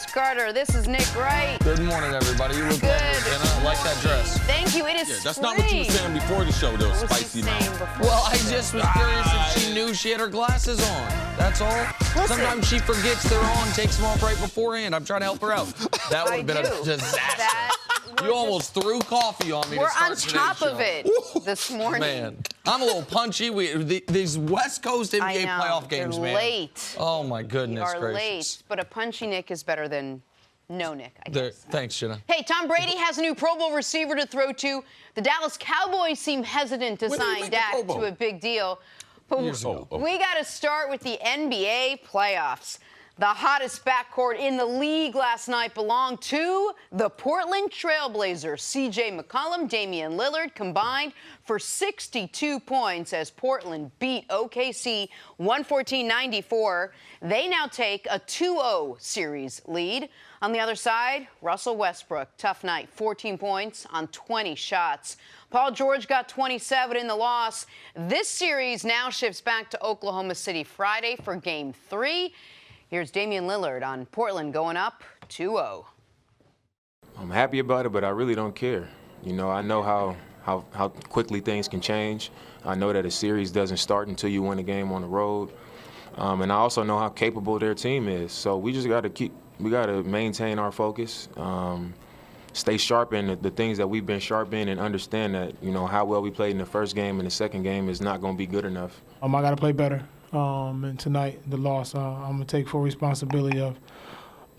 Chris Carter. This is Nick Wright. Good morning, everybody. You look good. I like that dress. Thank you. It is That's spring. not what you were saying before the show, though, What was spicy he saying mouth. before? Well, I just was curious if she knew she had her glasses on. That's all. Listen. Sometimes she forgets they're on, takes them off right beforehand. I'm trying to help her out. That would have been a disaster. You almost threw coffee on me. We're to start on top today's of show. it this morning. Man, I'm a little punchy. These West Coast NBA playoff games, they're man. late. Oh my goodness You are gracious. late, but a punchy Nick is better than no Nick, I guess. Thanks, Jenna. Hey, Tom Brady has a new Pro Bowl receiver to throw to. The Dallas Cowboys seem hesitant to When did he sign make the Dak Pro Bowl? to a big deal. But Years ago. we got to start with the NBA playoffs. The hottest backcourt in the league last night belonged to the Portland Trailblazers. C.J. McCollum, Damian Lillard combined for 62 points as Portland beat OKC 114-94. They now take a 2-0 series lead. On the other side, Russell Westbrook, tough night, 14 points on 20 shots. Paul George got 27 in the loss. This series now shifts back to Oklahoma City Friday for Game 3. Here's Damian Lillard on Portland going up 2-0. I'm happy about it, but I really don't care. You know, I know how quickly things can change. I know that a series doesn't start until you win a game on the road. And I also know how capable their team is. So we just got to maintain our focus, stay sharp in the things that we've been sharp in, and understand that, you know, how well we played in the first game and the second game is not going to be good enough. I got to play better. And tonight, the loss, I'm gonna take full responsibility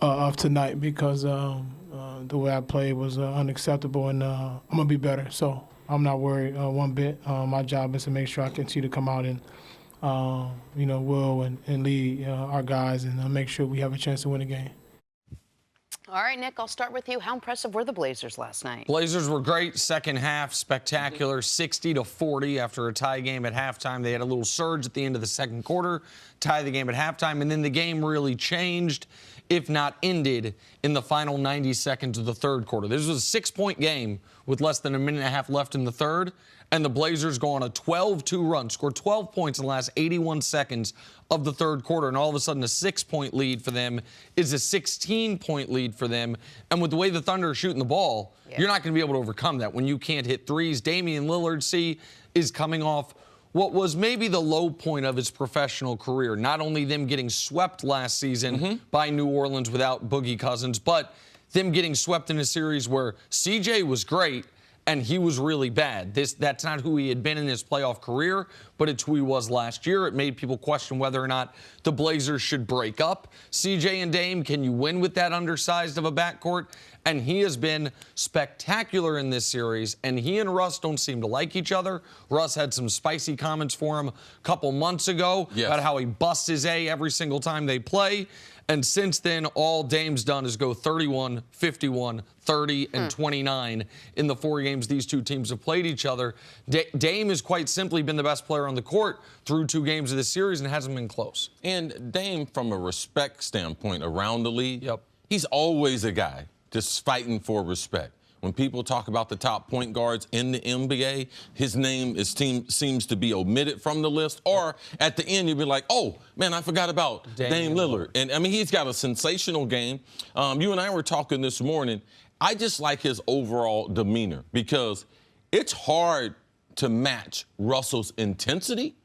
of tonight because the way I played was unacceptable, and I'm gonna be better. So I'm not worried one bit. My job is to make sure I continue to come out and will and lead our guys and make sure we have a chance to win the game. All right, Nick, I'll start with you. How impressive were the Blazers last night? Blazers were great. Second half, spectacular, 60-40 after a tie game at halftime. They had a little surge at the end of the second quarter, tie the game at halftime, and then the game really changed, if not ended, in the final 90 seconds of the third quarter. This was a 6-point game with less than a minute and a half left in the third, and the Blazers go on a 12-2 run, scored 12 points in the last 81 seconds of the third quarter, and all of a sudden a 6-point lead for them is a 16-point lead for them. And with the way the Thunder are shooting the ball, you're not going to be able to overcome that when you can't hit threes. Damian Lillard, is coming off what was maybe the low point of his professional career. Not only them getting swept last season by New Orleans without Boogie Cousins, but them getting swept in a series where CJ was great and he was really bad. That's not who he had been in his playoff career, but it's who he was last year. It made people question whether or not the Blazers should break up CJ and Dame. Can you win with that undersized of a backcourt? And he has been spectacular in this series, and he and Russ don't seem to like each other. Russ had some spicy comments for him a couple months ago about how he busts his A every single time they play. And since then, all Dame's done is go 31, 51, 30, and 29 in the 4 games these two teams have played each other. Dame has quite simply been the best player on the court through 2 games of this series and hasn't been close. And Dame, from a respect standpoint around the league, he's always a guy just fighting for respect. When people talk about the top point guards in the NBA, his name seems to be omitted from the list. Or at the end, you'll be like, oh, man, I forgot about Dame Lillard. And, I mean, he's got a sensational game. You and I were talking this morning. I just like his overall demeanor because it's hard to match Russell's intensity.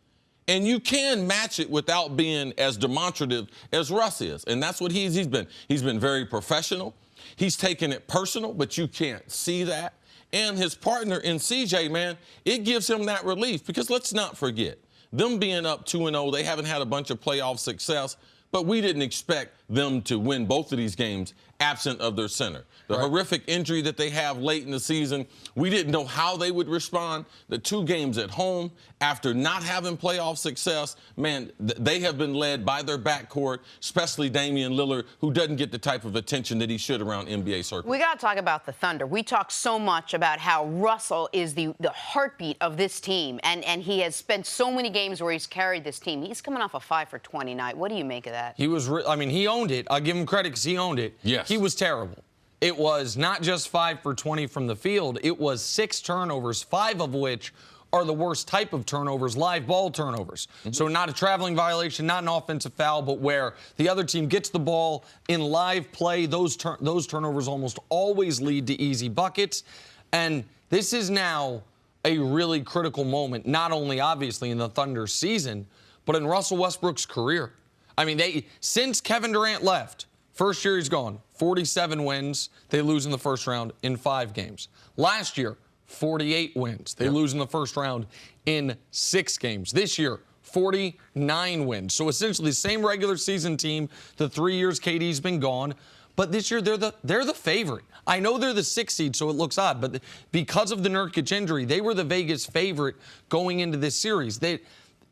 And you can match it without being as demonstrative as Russ is. And that's what he's been. He's been very professional. He's taken it personal, but you can't see that. And his partner in CJ, man, it gives him that relief because let's not forget, them being up 2-0, they haven't had a bunch of playoff success, but we didn't expect them to win both of these games absent of their center. The horrific injury that they have late in the season, we didn't know how they would respond. The 2 games at home, after not having playoff success, man, they have been led by their backcourt, especially Damian Lillard, who doesn't get the type of attention that he should around NBA circles. We got to talk about the Thunder. We talk so much about how Russell is the heartbeat of this team, and he has spent so many games where he's carried this team. He's coming off a 5 for 20 night. What do you make of that? He was, I mean, he owned it. I'll give him credit because he owned it. Yes. He was terrible. It was not just 5 for 20 from the field. It was 6 turnovers, 5 of which are the worst type of turnovers, live ball turnovers. So not a traveling violation, not an offensive foul, but where the other team gets the ball in live play, those turnovers almost always lead to easy buckets. And this is now a really critical moment, not only obviously in the Thunder season, but in Russell Westbrook's career. I mean, since Kevin Durant left, first year he's gone, 47 wins. They lose in the first round in 5 games. Last year, 48 wins. They lose in the first round in 6 games. This year, 49 wins. So essentially the same regular season team the 3 years KD's been gone. But this year, they're the favorite. I know they're the 6th seed, so it looks odd. But because of the Nurkic injury, they were the Vegas favorite going into this series.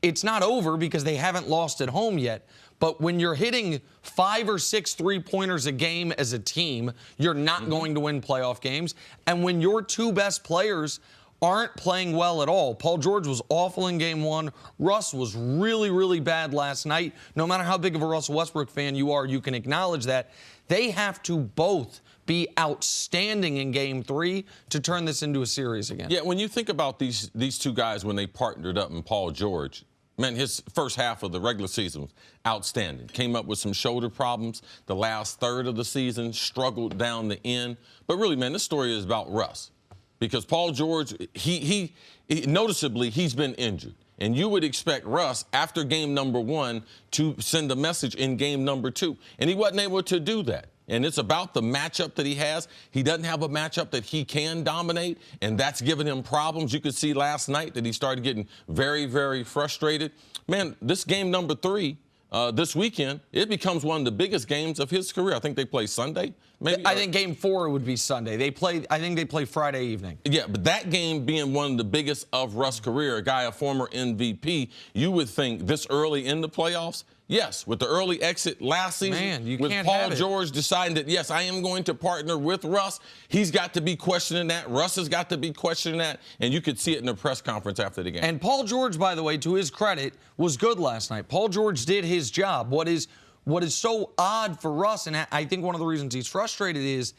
It's not over because they haven't lost at home yet. But when you're hitting 5 or 6 three-pointers a game as a team, you're not going to win playoff games. And when your 2 best players aren't playing well at all. Paul George was awful in game 1. Russ was really, really bad last night. No matter how big of a Russell Westbrook fan you are, you can acknowledge that. They have to both be outstanding in game 3 to turn this into a series again. Yeah, when you think about these 2 guys when they partnered up in Paul George, man, his first half of the regular season was outstanding. Came up with some shoulder problems. The last third of the season struggled down the end. But really, man, this story is about Russ. Because Paul George, he noticeably, he's been injured. And you would expect Russ, after game number 1, to send a message in game number 2. And he wasn't able to do that. And it's about the matchup that he has. He doesn't have a matchup that he can dominate, and that's given him problems. You could see last night that he started getting very, very frustrated. Man, this game number 3, this weekend, it becomes one of the biggest games of his career. I think they play Sunday, maybe. I think game 4 would be Sunday. I think they play Friday evening. Yeah, but that game being one of the biggest of Russ' career, a guy, a former MVP, you would think this early in the playoffs, yes, with the early exit last season, man, with Paul George deciding that, yes, I am going to partner with Russ, he's got to be questioning that. Russ has got to be questioning that, and you could see it in the press conference after the game. And Paul George, by the way, to his credit, was good last night. Paul George did his job. What is so odd for Russ, and I think one of the reasons he's frustrated is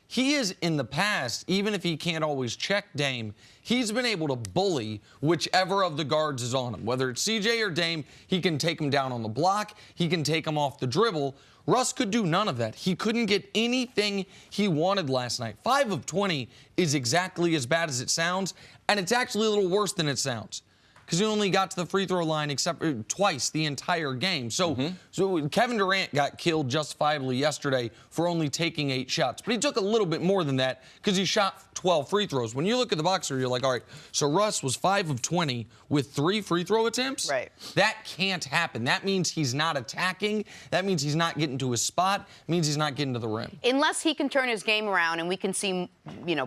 he is in the past, even if he can't always check Dame, he's been able to bully whichever of the guards is on him. Whether it's CJ or Dame, he can take him down on the block. He can take him off the dribble. Russ could do none of that. He couldn't get anything he wanted last night. 5 of 20 is exactly as bad as it sounds, and it's actually a little worse than it sounds. Because he only got to the free throw line twice the entire game. So Kevin Durant got killed justifiably yesterday for only taking 8 shots. But he took a little bit more than that because he shot 12 free throws. When you look at the box score, you're like, all right, so Russ was 5 of 20 with 3 free throw attempts? Right. That can't happen. That means he's not attacking. That means he's not getting to his spot. It means he's not getting to the rim. Unless he can turn his game around and we can see,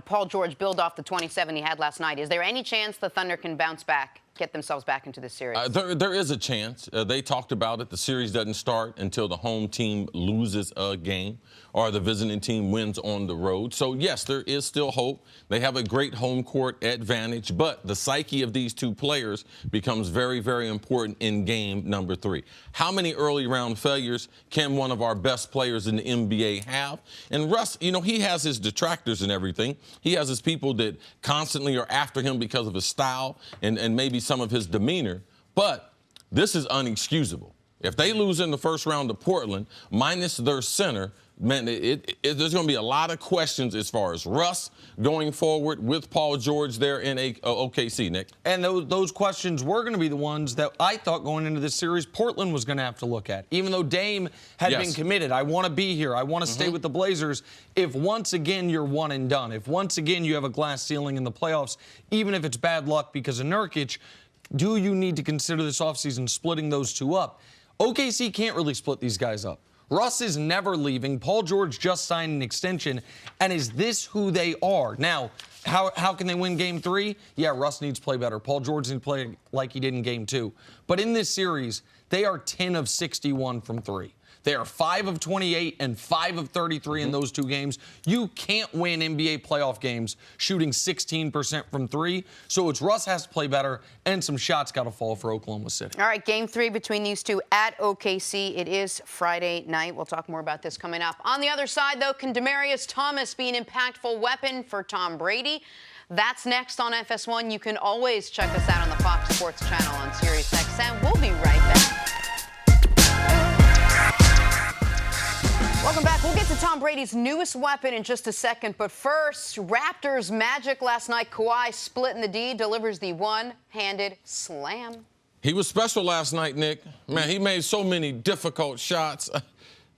Paul George build off the 27 he had last night, is there any chance the Thunder can bounce back? Get themselves back into this series? There is a chance. They talked about it. The series doesn't start until the home team loses a game or the visiting team wins on the road. So, yes, there is still hope. They have a great home court advantage, but the psyche of these 2 players becomes very, very important in game number 3. How many early round failures can one of our best players in the NBA have? And Russ, he has his detractors and everything. He has his people that constantly are after him because of his style and maybe some of his demeanor, but this is unexcusable. If they lose in the first round to Portland, minus their center, man, there's going to be a lot of questions as far as Russ going forward with Paul George there in OKC, Nick. And those questions were going to be the ones that I thought going into this series Portland was going to have to look at. Even though Dame had been committed, I want to be here, I want to stay with the Blazers. If once again you're one and done, if once again you have a glass ceiling in the playoffs, even if it's bad luck because of Nurkic, do you need to consider this offseason splitting those 2 up? OKC can't really split these guys up. Russ is never leaving. Paul George just signed an extension. And is this who they are? Now, how can they win game 3? Yeah, Russ needs to play better. Paul George needs to play like he did in game 2. But in this series, they are 10 of 61 from 3. They are 5 of 28 and 5 of 33 in those 2 games. You can't win NBA playoff games shooting 16% from 3. So it's Russ has to play better, and some shots got to fall for Oklahoma City. All right, game 3 between these 2 at OKC. It is Friday night. We'll talk more about this coming up. On the other side, though, can Demaryius Thomas be an impactful weapon for Tom Brady? That's next on FS1. You can always check us out on the Fox Sports channel on Sirius XM. We'll be right back. Welcome back. We'll get to Tom Brady's newest weapon in just a second. But first, Raptors Magic last night. Kawhi splitting the D, delivers the one-handed slam. He was special last night, Nick. Man, he made so many difficult shots.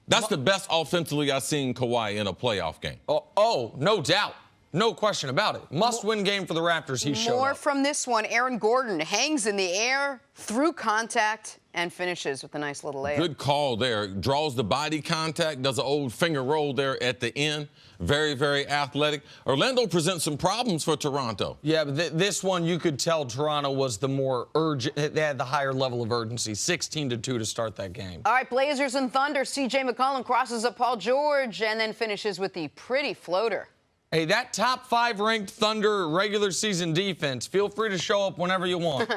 That's the best offensively I've seen Kawhi in a playoff game. Oh, no doubt. No question about it. Must-win game for the Raptors. He showed up. More from this one. Aaron Gordon hangs in the air through contact and finishes with a nice little layup. Good call there. Draws the body contact, does an old finger roll there at the end. Very, very athletic. Orlando presents some problems for Toronto. Yeah, but this one you could tell Toronto was the more urgent. They had the higher level of urgency. 16-2 to start that game. All right, Blazers and Thunder. C.J. McCollum crosses up Paul George and then finishes with the pretty floater. Hey, that top 5 ranked Thunder regular season defense, feel free to show up whenever you want.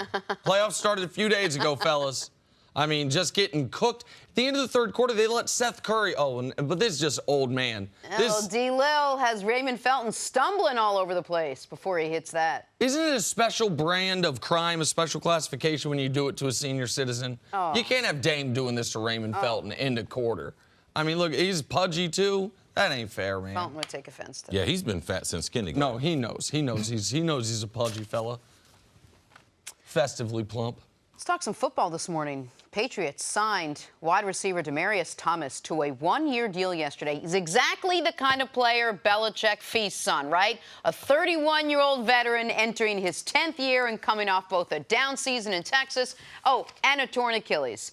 Playoffs started a few days ago, fellas. I mean, just getting cooked. At the end of the third quarter, they let Seth Curry. But this is just old man. D-Lil has Raymond Felton stumbling all over the place before he hits that. Isn't it a special brand of crime, a special classification when you do it to a senior citizen? Oh. You can't have Dame doing this to Raymond Felton end of quarter. I mean, look, he's pudgy too. That ain't fair, man. Felton would take offense to that. Yeah, he's been fat since kindergarten. No, he knows. He knows he's a pudgy fella. Festively plump. Let's talk some football this morning. Patriots signed wide receiver Demaryius Thomas to a one-year deal yesterday. He's exactly the kind of player Belichick feasts on, right? A 31-year-old veteran entering his 10th year and coming off both a down season in Texas, and a torn Achilles.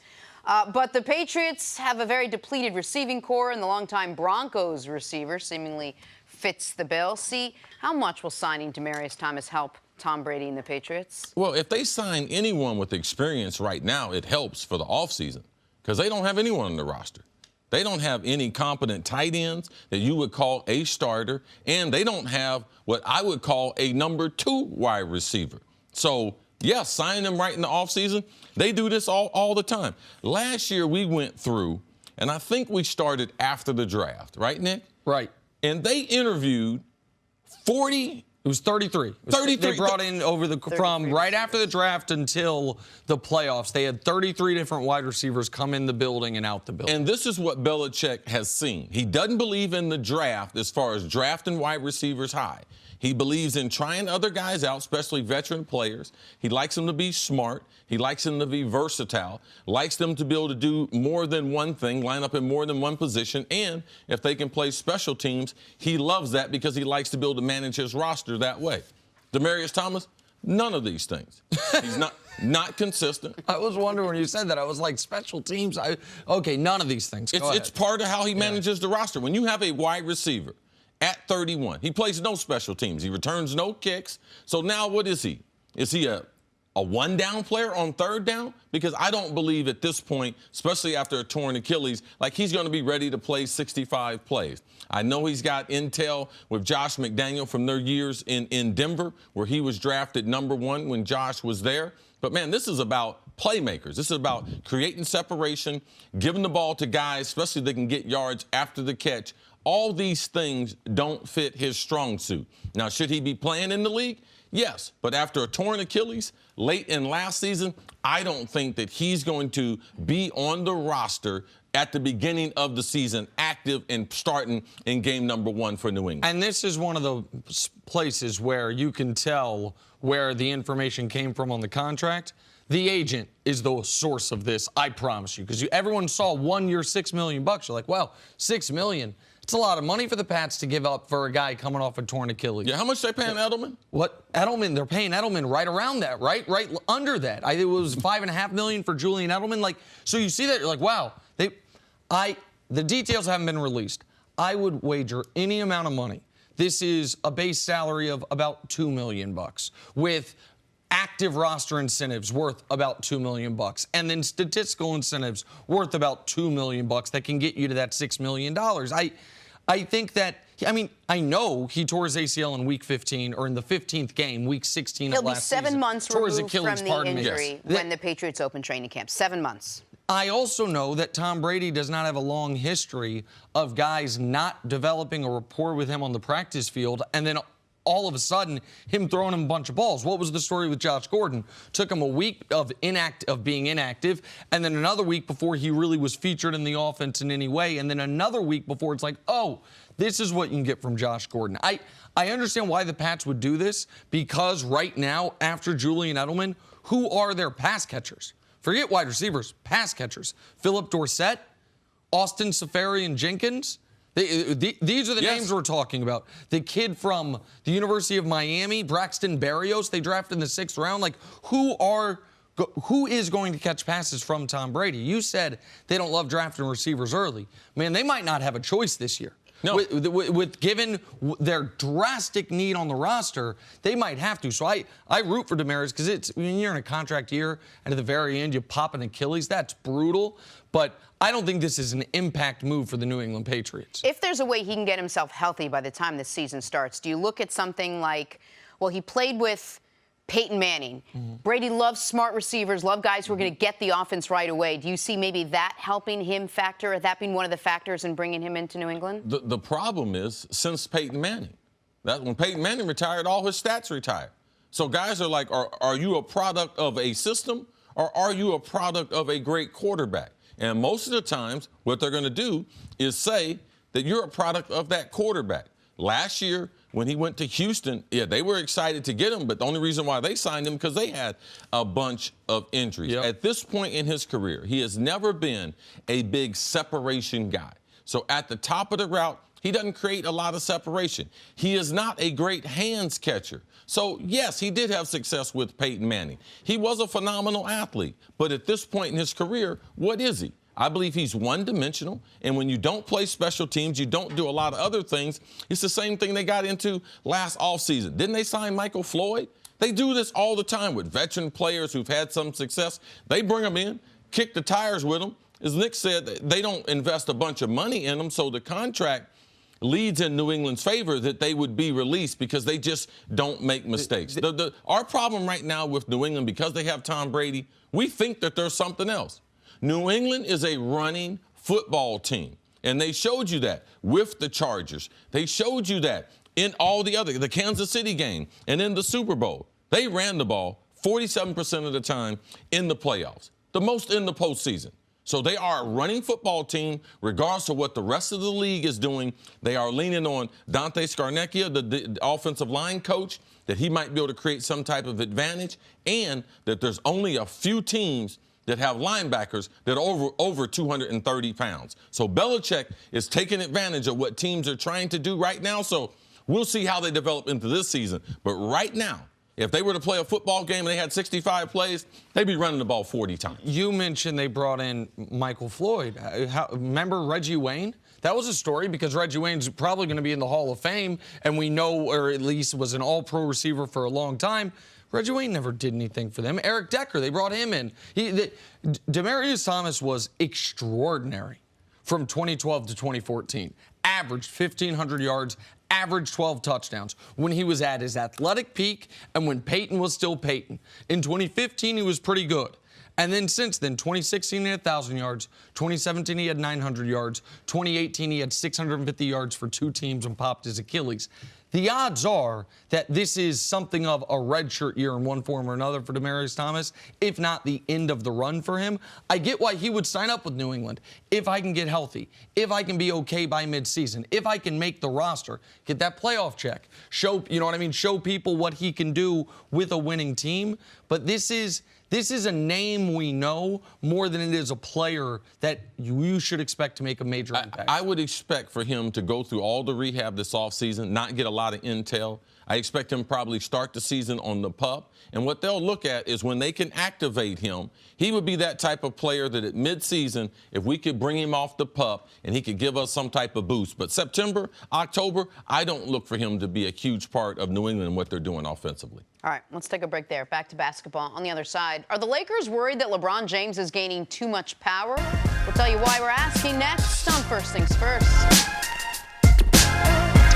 But the Patriots have a very depleted receiving core, and the longtime Broncos receiver seemingly fits the bill. See, how much will signing Demaryius Thomas help Tom Brady and the Patriots? Well, if they sign anyone with experience right now, it helps for the offseason because they don't have anyone on the roster. They don't have any competent tight ends that you would call a starter, and they don't have what I would call a number 2 wide receiver. So, yeah, sign them right in the offseason. They do this all the time. Last year we went through, and I think we started after the draft, right, Nick? Right. And they interviewed 40. It was 33. 33. They brought in from right after the draft until the playoffs. They had 33 different wide receivers come in the building and out the building. And this is what Belichick has seen. He doesn't believe in the draft as far as drafting wide receivers high. He believes in trying other guys out, especially veteran players. He likes them to be smart. He likes them to be versatile, likes them to be able to do more than one thing, line up in more than one position, and if they can play special teams, he loves that because he likes to be able to manage his roster that way. Demaryius Thomas, none of these things. He's not consistent. I was wondering when you said that. I was like, special teams? Okay, none of these things. It's part of how he manages the roster. When you have a wide receiver at 31, he plays no special teams. He returns no kicks. So now what is he? Is he a one-down player on third down? Because I don't believe at this point, especially after a torn Achilles, like he's going to be ready to play 65 plays. I know he's got intel with Josh McDaniel from their years in Denver, where he was drafted number 1 when Josh was there. But, man, this is about playmakers. This is about creating separation, giving the ball to guys, especially if they can get yards after the catch. All these things don't fit his strong suit. Now, should he be playing in the league? Yes, but after a torn Achilles late in last season, I don't think that he's going to be on the roster at the beginning of the season, active and starting in game number 1 for New England. And this is one of the places where you can tell where the information came from on the contract. The agent is the source of this, I promise you, because everyone saw 1 year, $6 million. You're like, wow, $6 million. It's a lot of money for the Pats to give up for a guy coming off a torn Achilles. Yeah, how much they paying Edelman? What? Edelman, they're paying Edelman right around that, right under that. It was $5.5 million for Julian Edelman. Like, so you see that, you're like, wow. The details haven't been released. I would wager any amount of money. This is a base salary of about $2 million with active roster incentives worth about $2 million, and then statistical incentives worth about $2 million that can get you to that $6 million. I think that, I mean, I know he tore his ACL in week 15 or in the 15th game, week 16 of last season. He'll be 7 months removed from the injury Yes. when the Patriots open training camp. 7 months. I also know that Tom Brady does not have a long history of guys not developing a rapport with him on the practice field and then all of a sudden him throwing him a bunch of balls. What was the story with Josh Gordon? Took him a week of being inactive, and then another week before he really was featured in the offense in any way, and then another week before it's like, oh, this is what you can get from Josh Gordon. I understand why the Pats would do this, because right now, after Julian Edelman, who are their pass catchers? Forget wide receivers, pass catchers. Philip Dorsett, Austin Seferian-Jenkins. These are the names we're talking about. The kid from the University of Miami, Braxton Berrios, they drafted in the 6th round. Like, who is going to catch passes from Tom Brady? You said they don't love drafting receivers early. Man, they might not have a choice this year. No. With given their drastic need on the roster, they might have to. So I root for Demaryius, because when you're in a contract year and at the very end you pop an Achilles, that's brutal. But I don't think this is an impact move for the New England Patriots. If there's a way he can get himself healthy by the time the season starts, do you look at something like, well, he played with Peyton Manning. Brady loves smart receivers, love guys who are going to get the offense right away. Do you see maybe that helping him factor, that being one of the factors in bringing him into New England? The problem is, since Peyton Manning, when Peyton Manning retired, all his stats retired. So guys are like, are you a product of a system, or are you a product of a great quarterback? And most of the times, what they're going to do is say that you're a product of that quarterback. Last year, when he went to Houston, they were excited to get him, but the only reason why they signed him because they had a bunch of injuries. Yep. At this point in his career, he has never been a big separation guy. So at the top of the route, he doesn't create a lot of separation. He is not a great hands catcher. So, yes, he did have success with Peyton Manning. He was a phenomenal athlete. But at this point in his career, what is he? I believe he's one-dimensional, and when you don't play special teams, you don't do a lot of other things. It's the same thing they got into last offseason. Didn't they sign Michael Floyd? They do this all the time with veteran players who've had some success. They bring them in, kick the tires with them. As Nick said, they don't invest a bunch of money in them, so the contract leads in New England's favor that they would be released because they just don't make mistakes. Our problem right now with New England, because they have Tom Brady, we think that there's something else. New England is a running football team, and they showed you that with the Chargers. They showed you that in all the Kansas City game and in the Super Bowl. They ran the ball 47% of the time in the playoffs, the most in the postseason. So they are a running football team, regardless of what the rest of the league is doing. They are leaning on Dante Scarnecchia, the offensive line coach, that he might be able to create some type of advantage, and that there's only a few teams that have linebackers that are over 230 pounds. So Belichick is taking advantage of what teams are trying to do right now. So we'll see how they develop into this season. But right now, if they were to play a football game and they had 65 plays, they'd be running the ball 40 times. You mentioned they brought in Michael Floyd. Remember Reggie Wayne? That was a story because Reggie Wayne's probably going to be in the Hall of Fame, and we know, or at least was an all-pro receiver for a long time. Reggie Wayne never did anything for them. Eric Decker, they brought him in. Demaryius Thomas was extraordinary from 2012 to 2014. Averaged 1,500 yards, averaged 12 touchdowns when he was at his athletic peak and when Peyton was still Peyton. In 2015, he was pretty good. And then since then, 2016, he had 1,000 yards. 2017, he had 900 yards. 2018, he had 650 yards for 2 teams and popped his Achilles. The odds are that this is something of a redshirt year in one form or another for Demaryius Thomas, if not the end of the run for him. I get why he would sign up with New England. If I can get healthy, if I can be okay by midseason, if I can make the roster, get that playoff check, show, you know what I mean, show people what he can do with a winning team. But this is a name we know more than it is a player that you should expect to make a major impact. I would expect for him to go through all the rehab this offseason, not get a lot of intel. I expect him probably start the season on the PUP. And what they'll look at is when they can activate him, he would be that type of player that at midseason, if we could bring him off the PUP and he could give us some type of boost. But September, October, I don't look for him to be a huge part of New England and what they're doing offensively. All right, let's take a break there. Back to basketball. On the other side, are the Lakers worried that LeBron James is gaining too much power? We'll tell you why we're asking next on First Things First.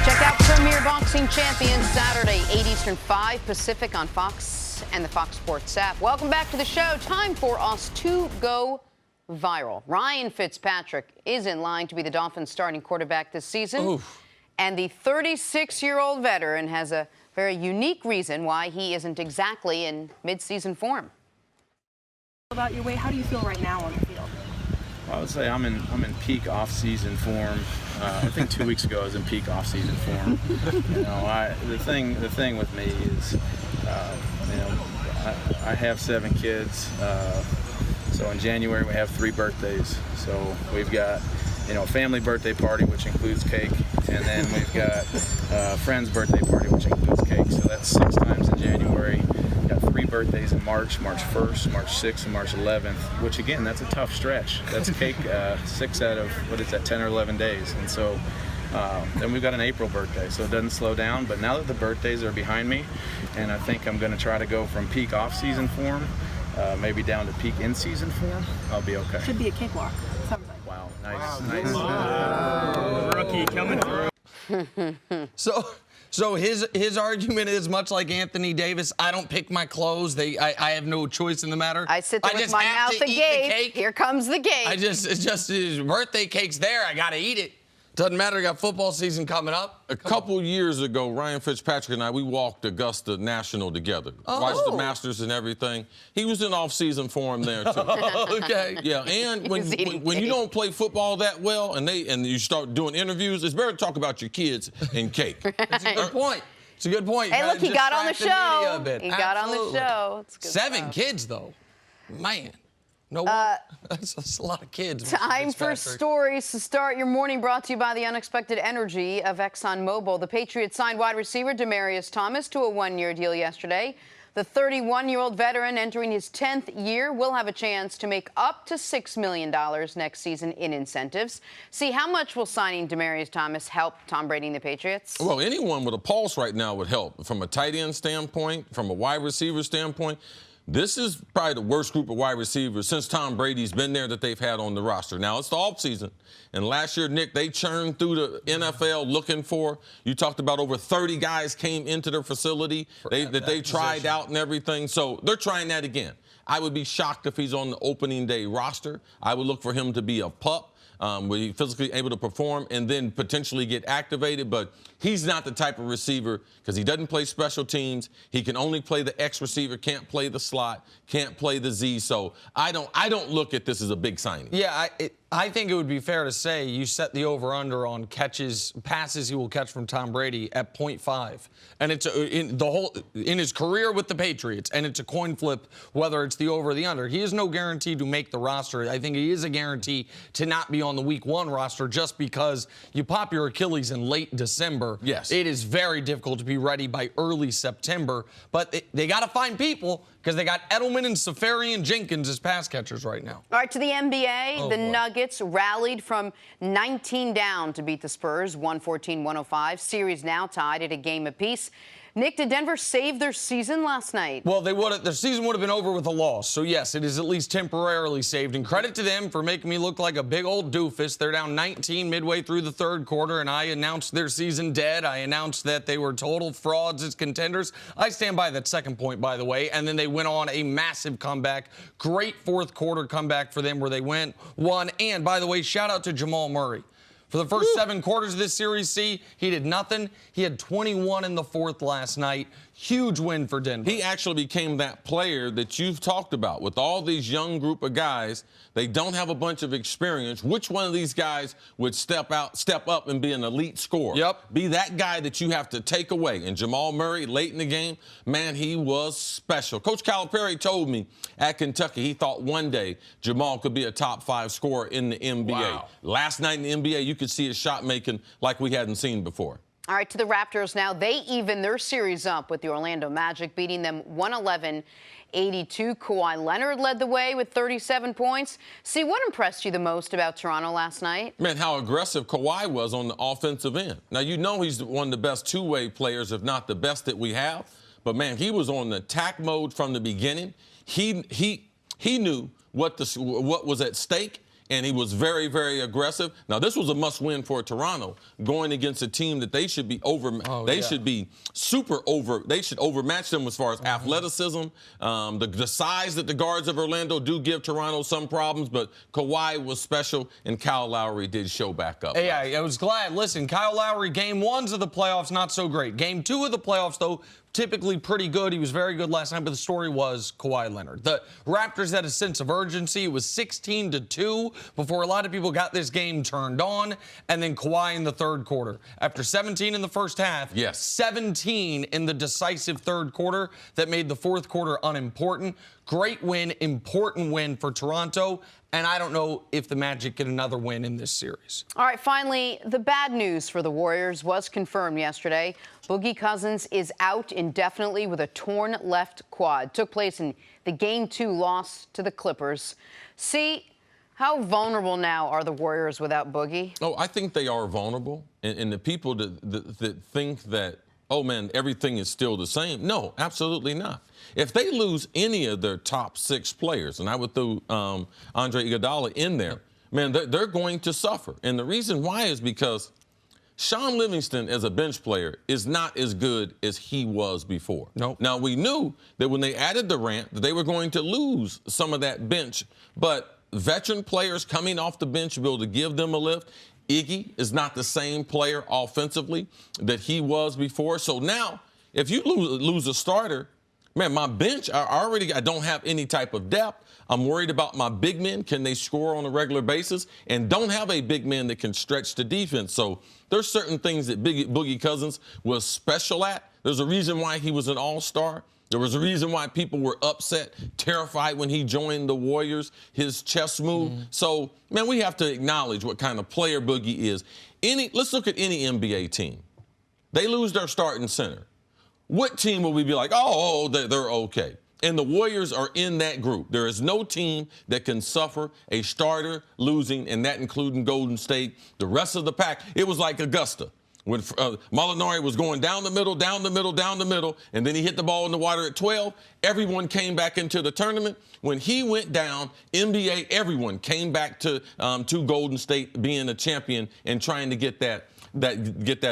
Check out Premier Boxing Champions Saturday, 8 Eastern, 5 Pacific on Fox and the Fox Sports app. Welcome back to the show. Time for us to go viral. Ryan Fitzpatrick is in line to be the Dolphins' starting quarterback this season. Oof. And the 36-year-old veteran has a very unique reason why he isn't exactly in midseason form. About your weight, how do you feel right now on the field? Well, I would say I'm in peak off-season form. I think 2 weeks ago I was in peak off-season form. The thing with me is, I have 7 kids. So in January we have 3 birthdays. So we've got, a family birthday party, which includes cake, and then we've got a friend's birthday party, which includes cake. So that's 6 times in January. Got 3 birthdays in March 1st, March 6th, and March 11th, which again, that's a tough stretch. That's cake 6 out of, 10 or 11 days. And so then we've got an April birthday, so it doesn't slow down. But now that the birthdays are behind me, and I think I'm going to try to go from peak off-season form, maybe down to peak in-season form, I'll be okay. Should be a cakewalk. Sounds like. Wow, nice. Rookie coming through. So his argument is much like Anthony Davis. I don't pick my clothes. I have no choice in the matter. I sit there with my mouth agape. Here comes the game. It's just his birthday cake's there. I gotta eat it. Doesn't matter. I got football season coming up. A couple years ago, Ryan Fitzpatrick and I, we walked Augusta National together. Watched the Masters and everything. He was in off-season form there, too. Okay. Yeah, and when you don't play football that well and you start doing interviews, it's better to talk about your kids and cake. That's a good point. It's a good point. Hey, look, he got on the show. He got on the show. It's good 7 stuff. kids, though. Man. No, that's a lot of kids. Time for stories to start your morning, brought to you by the unexpected energy of ExxonMobil. The Patriots signed wide receiver Demaryius Thomas to a 1-year deal yesterday. The 31-year-old veteran, entering his 10th year, will have a chance to make up to $6 million next season in incentives. See, how much will signing Demaryius Thomas help Tom Brady and the Patriots? Well, anyone with a pulse right now would help. From a tight end standpoint, from a wide receiver standpoint, this is probably the worst group of wide receivers since Tom Brady's been there that they've had on the roster. Now, it's the offseason. And last year, Nick, they churned through the NFL looking for, you talked about over 30 guys came into their facility that they tried out and everything. So they're trying that again. I would be shocked if he's on the opening day roster. I would look for him to be a pup. Where he's physically able to perform and then potentially get activated. But he's not the type of receiver because he doesn't play special teams. He can only play the X receiver, can't play the slot, can't play the Z. So I don't look at this as a big signing. Yeah, I think it would be fair to say you set the over-under on passes he will catch from Tom Brady at 0.5. And it's in his career with the Patriots, and it's a coin flip whether it's the over or the under. He is no guarantee to make the roster. I think he is a guarantee to not be on the Week 1 roster just because you pop your Achilles in late December. Yes. It is very difficult to be ready by early September. But they got to find people because they got Edelman and Safarian Jenkins as pass catchers right now. All right, to the NBA, the Nuggets rallied from 19 down to beat the Spurs, 114-105. Series now tied at a game apiece. Nick, did Denver save their season last night? Well, their season would have been over with a loss. So, yes, it is at least temporarily saved. And credit to them for making me look like a big old doofus. They're down 19 midway through the third quarter, and I announced their season dead. I announced that they were total frauds as contenders. I stand by that second point, by the way. And then they went on a massive comeback. Great fourth quarter comeback for them where they won. And, by the way, shout out to Jamal Murray. For the first 7 quarters of this Series C, he did nothing. He had 21 in the fourth last night. Huge win for Denver. He actually became that player that you've talked about. With all these young group of guys, they don't have a bunch of experience. Which one of these guys would step up and be an elite scorer? Yep. Be that guy that you have to take away. And Jamal Murray, late in the game, man, he was special. Coach Calipari told me at Kentucky he thought one day Jamal could be a top 5 scorer in the NBA. Wow. Last night in the NBA, you could see his shot making like we hadn't seen before. All right, to the Raptors now. They even their series up with the Orlando Magic, beating them 111-82. Kawhi Leonard led the way with 37 points. See, what impressed you the most about Toronto last night? Man, how aggressive Kawhi was on the offensive end. Now, you know he's one of the best two-way players, if not the best that we have. But, man, he was on the attack mode from the beginning. He knew what was at stake, and he was very, very aggressive. Now, this was a must-win for Toronto, going against a team that they should be should be they should overmatch them as far as athleticism. The size that the guards of Orlando do give Toronto some problems, but Kawhi was special, and Kyle Lowry did show back up. Yeah, I was glad. Listen, Kyle Lowry, game 1s of the playoffs, not so great. Game 2 of the playoffs, though, typically pretty good. He was very good last night, but the story was Kawhi Leonard. The Raptors had a sense of urgency. It was 16-2 before a lot of people got this game turned on, and then Kawhi in the third quarter. After 17 in the first half, 17 in the decisive third quarter that made the fourth quarter unimportant. Great win, important win for Toronto. And I don't know if the Magic get another win in this series. All right, finally, the bad news for the Warriors was confirmed yesterday. Boogie Cousins is out indefinitely with a torn left quad. Took place in the Game 2 loss to the Clippers. See, how vulnerable now are the Warriors without Boogie? Oh, I think they are vulnerable. And the people that think that, oh, man, everything is still the same. No, absolutely not. If they lose any of their top 6 players, and I would throw Andre Iguodala in there, man, they're going to suffer. And the reason why is because Sean Livingston, as a bench player, is not as good as he was before. Nope. Now, we knew that when they added Durant, that they were going to lose some of that bench. But veteran players coming off the bench will be able to give them a lift. Iggy is not the same player offensively that he was before. So now, if you lose a starter, man, my bench, I don't have any type of depth. I'm worried about my big men. Can they score on a regular basis? And don't have a big man that can stretch the defense. So there's certain things that Boogie Cousins was special at. There's a reason why he was an all-star. There was a reason why people were upset, terrified when he joined the Warriors, his chess move. So, man, we have to acknowledge what kind of player Boogie is. Let's look at any NBA team. They lose their starting center. What team will we be like, oh, they're okay? And the Warriors are in that group. There is no team that can suffer a starter losing, and that including Golden State. The rest of the pack, it was like Augusta. When Molinari was going down the middle, and then he hit the ball in the water at 12, everyone came back into the tournament. When he went down, NBA, everyone came back to Golden State being a champion and trying to get that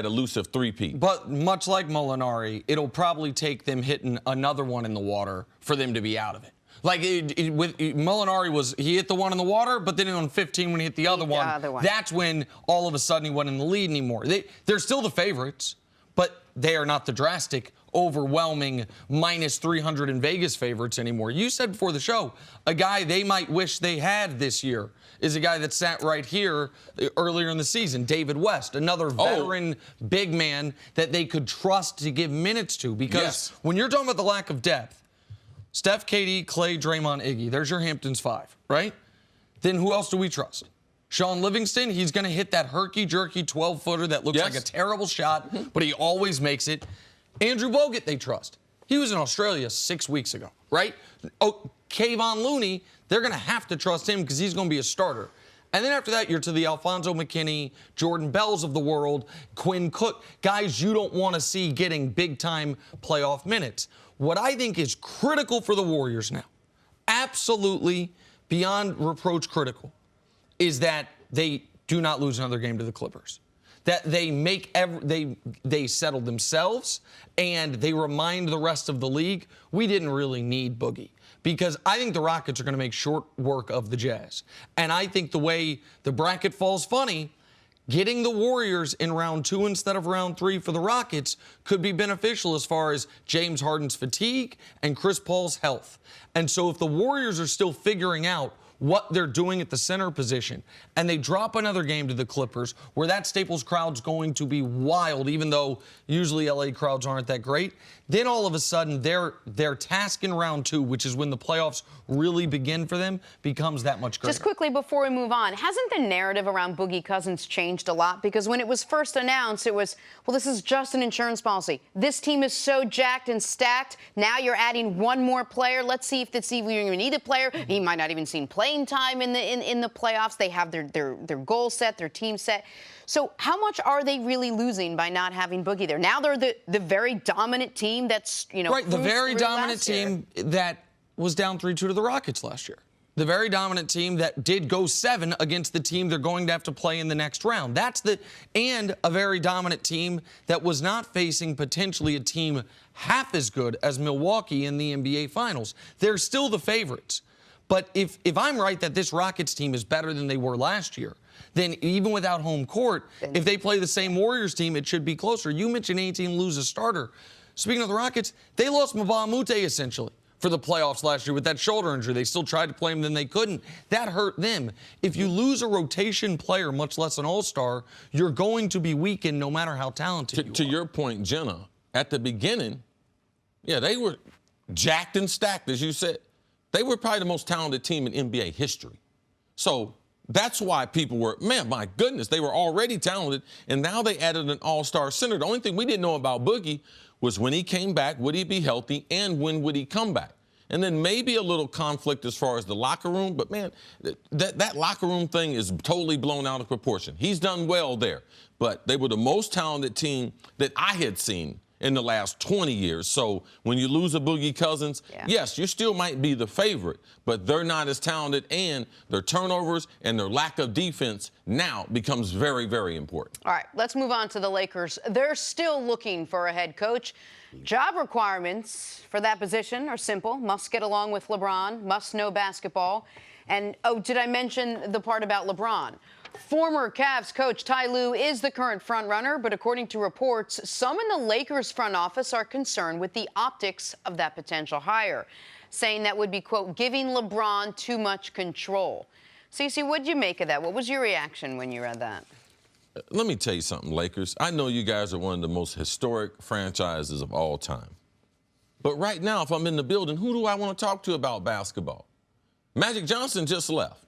elusive three-peat. But much like Molinari, it'll probably take them hitting another one in the water for them to be out of it. Like with Molinari he hit the one in the water, but then on 15 when he hit the other one, that's when all of a sudden he wasn't in the lead anymore. They're still the favorites, but they are not the drastic, overwhelming minus 300 in Vegas favorites anymore. You said before the show, a guy they might wish they had this year is a guy that sat right here earlier in the season, David West, another veteran big man that they could trust to give minutes to. Because when you're talking about the lack of depth, Steph, KD, Clay, Draymond, Iggy, there's your Hamptons 5, right? Then who else do we trust? Sean Livingston, he's going to hit that herky-jerky 12-footer that looks like a terrible shot, but he always makes it. Andrew Bogut, they trust. He was in Australia 6 weeks ago, right? Oh, Kayvon Looney, they're going to have to trust him because he's going to be a starter. And then after that, you're to the Alfonso McKinney, Jordan Bells of the world, Quinn Cook, guys you don't want to see getting big-time playoff minutes. What I think is critical for the Warriors now, absolutely beyond reproach critical, is that they do not lose another game to the Clippers. That they they settle themselves and they remind the rest of the league we didn't really need Boogie. Because I think the Rockets are going to make short work of the Jazz. And I think the way the bracket falls funny, getting the Warriors in round 2 instead of round 3 for the Rockets could be beneficial as far as James Harden's fatigue and Chris Paul's health. And so if the Warriors are still figuring out what they're doing at the center position, and they drop another game to the Clippers where that Staples crowd's going to be wild, even though usually LA crowds aren't that great, then all of a sudden their task in round 2, which is when the playoffs really begin for them, becomes that much greater. Just quickly before we move on, hasn't the narrative around Boogie Cousins changed a lot? Because when it was first announced, it was, well, this is just an insurance policy. This team is so jacked and stacked. Now you're adding one more player. Let's see if this even need a player. He might not even seen playing time in the playoffs. They have their goal set, their team set. So how much are they really losing by not having Boogie there? Now they're the very dominant team that's, right, the very dominant team that was down 3-2 to the Rockets last year. The very dominant team that did go 7 against the team they're going to have to play in the next round. And a very dominant team that was not facing potentially a team half as good as Milwaukee in the NBA Finals. They're still the favorites. But if I'm right that this Rockets team is better than they were last year, then even without home court, if they play the same Warriors team, it should be closer. You mentioned any team lose a starter. Speaking of the Rockets, they lost Mbah a Moute essentially for the playoffs last year with that shoulder injury. They still tried to play him, then they couldn't. That hurt them. If you lose a rotation player, much less an all-star, you're going to be weakened no matter how talented you are. To your point, Jenna, at the beginning, yeah, they were jacked and stacked, as you said. They were probably the most talented team in NBA history. So that's why people were, man, my goodness, they were already talented, and now they added an all-star center. The only thing we didn't know about Boogie was when he came back, would he be healthy, and when would he come back? And then maybe a little conflict as far as the locker room, but, man, that locker room thing is totally blown out of proportion. He's done well there, but they were the most talented team that I had seen in the last 20 years. So when you lose a Boogie Cousins, yes, you still might be the favorite, but they're not as talented, and their turnovers and their lack of defense now becomes very, very important. All right, let's move on to the Lakers. They're still looking for a head coach. Job requirements for that position are simple. Must get along with LeBron, must know basketball. And, oh, did I mention the part about LeBron? Former Cavs coach Ty Lue is the current frontrunner, but according to reports, some in the Lakers front office are concerned with the optics of that potential hire, saying that would be, quote, giving LeBron too much control. Cece, what did you make of that? What was your reaction when you read that? Let me tell you something, Lakers. I know you guys are one of the most historic franchises of all time. But right now, if I'm in the building, who do I want to talk to about basketball? Magic Johnson just left.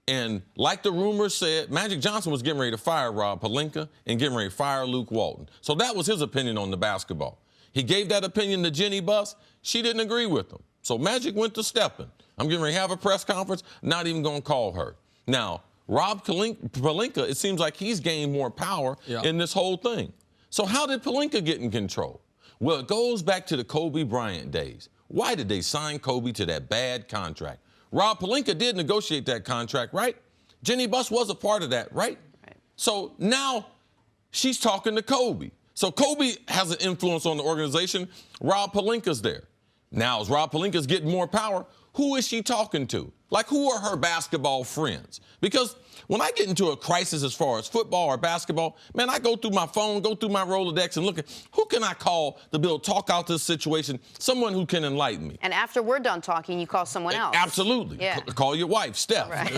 And like the rumors said, Magic Johnson was getting ready to fire Rob Pelinka and getting ready to fire Luke Walton. So that was his opinion on the basketball. He gave that opinion to Jenny Buss. She didn't agree with him. So Magic went to stepping. I'm getting ready to have a press conference, not even going to call her. Now, Rob Pelinka, it seems like he's gained more power in this whole thing. So how did Pelinka get in control? Well, it goes back to the Kobe Bryant days. Why did they sign Kobe to that bad contract? Rob Pelinka did negotiate that contract, right? Jenny Buss was a part of that, right? So now she's talking to Kobe. So Kobe has an influence on the organization. Rob Pelinka's there. Now, as Rob Pelinka's getting more power, who is she talking to? Like, who are her basketball friends? Because when I get into a crisis as far as football or basketball, man, I go through my phone, go through my Rolodex and look at who can I call to be able to talk out this situation, someone who can enlighten me. And after we're done talking, you call someone else. Absolutely. Yeah. Call your wife, Steph. Right.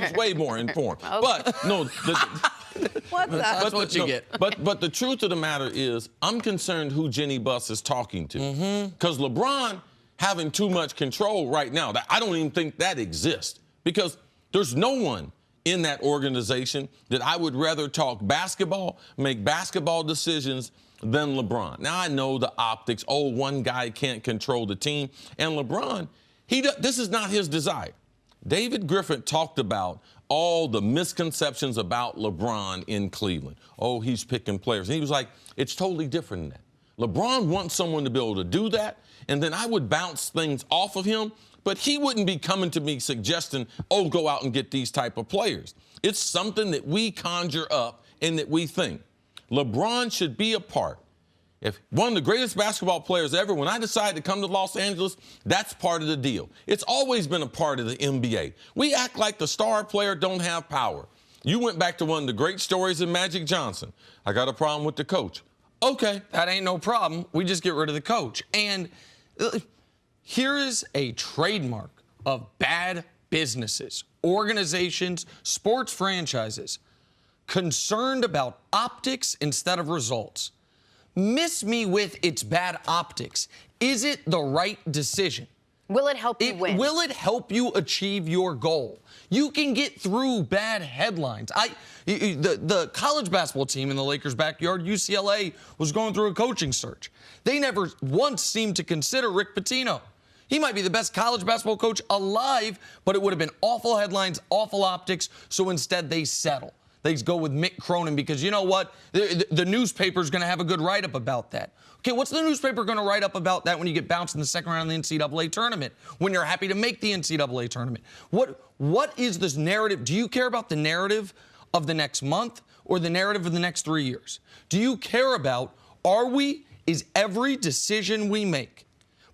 She's way more informed. Okay. But, no. That's what you get. But the truth of the matter is, I'm concerned who Jenny Buss is talking to. Because LeBron having too much control right now, I don't even think that exists. Because there's no one in that organization that I would rather talk basketball, make basketball decisions than LeBron. Now, I know the optics. Oh, one guy can't control the team. And LeBron, this is not his desire. David Griffin talked about all the misconceptions about LeBron in Cleveland. Oh, he's picking players. And he was like, it's totally different than that. LeBron wants someone to be able to do that, and then I would bounce things off of him, but he wouldn't be coming to me suggesting, oh, go out and get these type of players. It's something that we conjure up and that we think. LeBron should be a part. If one of the greatest basketball players ever, when I decided to come to Los Angeles, that's part of the deal. It's always been a part of the NBA. We act like the star player don't have power. You went back to one of the great stories of Magic Johnson. I got a problem with the coach. Okay. That ain't no problem. We just get rid of the coach. And here is a trademark of bad businesses, organizations, sports franchises, concerned about optics instead of results. Miss me with its bad optics. Is it the right decision? Will it help you win? Will it help you achieve your goal? You can get through bad headlines. The college basketball team in the Lakers' backyard, UCLA, was going through a coaching search. They never once seemed to consider Rick Pitino. He might be the best college basketball coach alive, but it would have been awful headlines, awful optics, so instead they settle. they go with Mick Cronin because you know what? The newspaper's going to have a good write-up about that. Okay, what's the newspaper going to write up about that when you get bounced in the second round of the NCAA tournament, when you're happy to make the NCAA tournament? What is this narrative? Do you care about the narrative of the next month or the narrative of the next 3 years? Do you care about, is every decision we make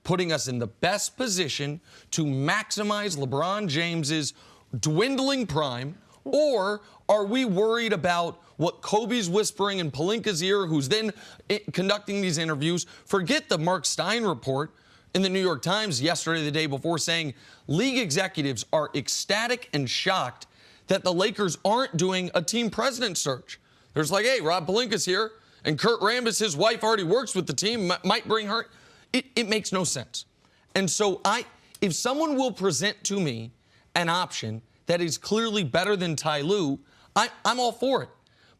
putting us in the best position to maximize LeBron James's dwindling prime, or are we worried about what Kobe's whispering in Pelinka's ear, who's then conducting these interviews? Forget the Mark Stein report in the New York Times yesterday, the day before, saying league executives are ecstatic and shocked that the Lakers aren't doing a team president search. There's like, hey, Rob Pelinka's here, and Kurt Rambis, his wife, already works with the team, might bring her. It makes no sense. And so if someone will present to me an option that is clearly better than Ty Lue, I'm all for it.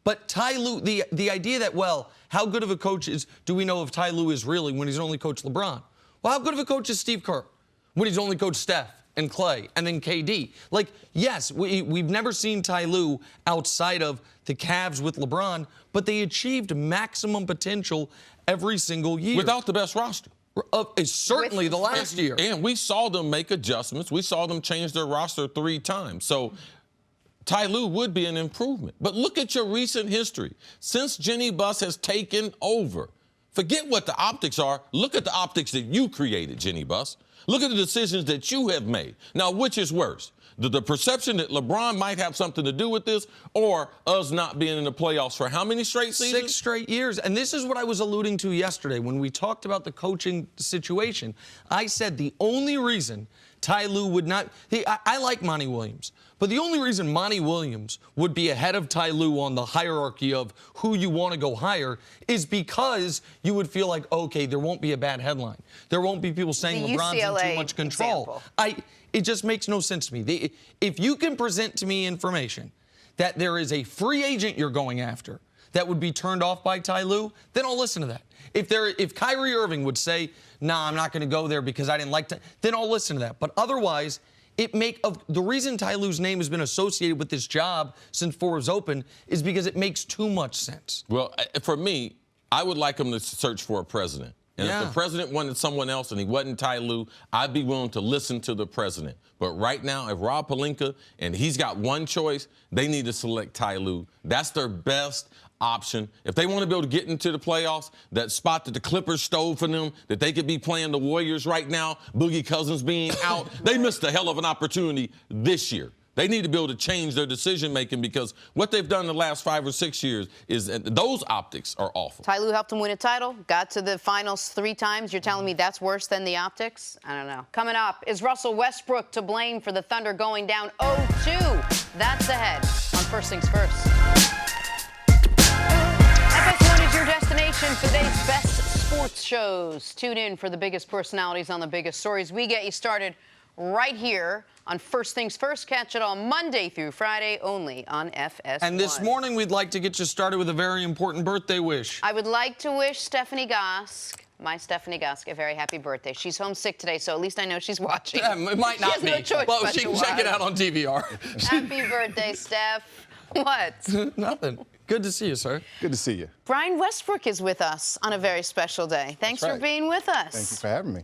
But Ty Lue, the idea that, well, how good of a coach do we know if Ty Lue is really when he's only coached LeBron? Well, how good of a coach is Steve Kerr when he's only coached Steph and Clay and then KD? Like, yes, we've never seen Ty Lue outside of the Cavs with LeBron, but they achieved maximum potential every single year. Without the best roster. Certainly the last year. And we saw them make adjustments. We saw them change their roster 3 times. So Ty Lue would be an improvement. But look at your recent history. Since Jenny Buss has taken over, forget what the optics are. Look at the optics that you created, Jenny Buss. Look at the decisions that you have made. Now, which is worse? The perception that LeBron might have something to do with this, or us not being in the playoffs for how many straight seasons? 6 straight years. And this is what I was alluding to yesterday when we talked about the coaching situation. I said the only reason Ty Lue would not – I like Monty Williams. But the only reason Monty Williams would be ahead of Ty Lue on the hierarchy of who you want to go hire is because you would feel like, okay, there won't be a bad headline. There won't be people saying LeBron's in too much control. It just makes no sense to me. If you can present to me information that there is a free agent you're going after that would be turned off by Ty Lue, then I'll listen to that. If Kyrie Irving would say, nah, I'm not going to go there because I didn't like to, then I'll listen to that. But otherwise, the reason Ty Lue's name has been associated with this job since Forbes opened is because it makes too much sense. Well, for me, I would like him to search for a president. And if the president wanted someone else and he wasn't Ty Lue, I'd be willing to listen to the president. But right now, if Rob Pelinka and he's got one choice, they need to select Ty Lue. That's their best option. If they want to be able to get into the playoffs, that spot that the Clippers stole from them, that they could be playing the Warriors right now, Boogie Cousins being out, they missed a hell of an opportunity this year. They need to be able to change their decision-making because what they've done the last 5 or 6 years is those optics are awful. Ty Lue helped him win a title, got to the finals 3 times. You're telling me that's worse than the optics? I don't know. Coming up, is Russell Westbrook to blame for the Thunder going down 0-2? That's ahead on First Things First. FS1 is your destination for today's best sports shows. Tune in for the biggest personalities on the biggest stories. We get you started right here on First Things First. Catch it all Monday through Friday only on FS1. And this morning, we'd like to get you started with a very important birthday wish. I would like to wish Stephanie Gosk, my Stephanie Gosk, a very happy birthday. She's homesick today, so at least I know she's watching. Yeah, it might not be. She has no choice well, but she to can watch. check it out on DVR. Happy birthday, Steph. What? Nothing. Good to see you, sir. Good to see you. Brian Westbrook is with us on a very special day. Thanks for being with us. Thank you for having me.